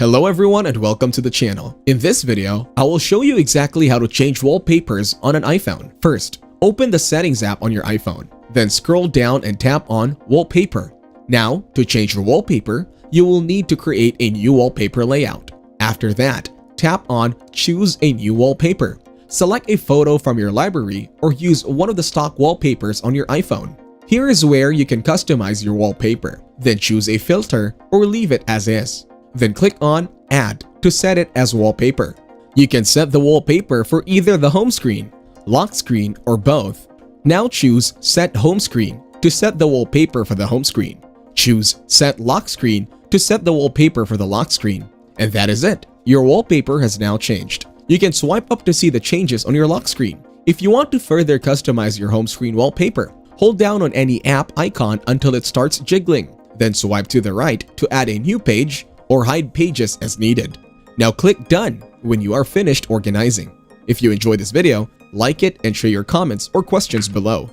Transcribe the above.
Hello everyone and welcome to the channel. In this video, I will show you exactly how to change wallpapers on an iPhone. First, open the Settings app on your iPhone. Then scroll down and tap on Wallpaper. Now, to change your wallpaper, you will need to create a new wallpaper layout. After that, tap on Choose a new wallpaper. Select a photo from your library or use one of the stock wallpapers on your iPhone. Here is where you can customize your wallpaper. Then choose a filter or leave it as is. Then click on Add to set it as wallpaper. You can set the wallpaper for either the home screen, lock screen, or both. Now choose Set Home Screen to set the wallpaper for the home screen. Choose Set Lock Screen to set the wallpaper for the lock screen. And that is it. Your wallpaper has now changed. You can swipe up to see the changes on your lock screen. If you want to further customize your home screen wallpaper, hold down on any app icon until it starts jiggling. Then swipe to the right to add a new page or hide pages as needed. Now click Done when you are finished organizing. If you enjoyed this video, like it and share your comments or questions below.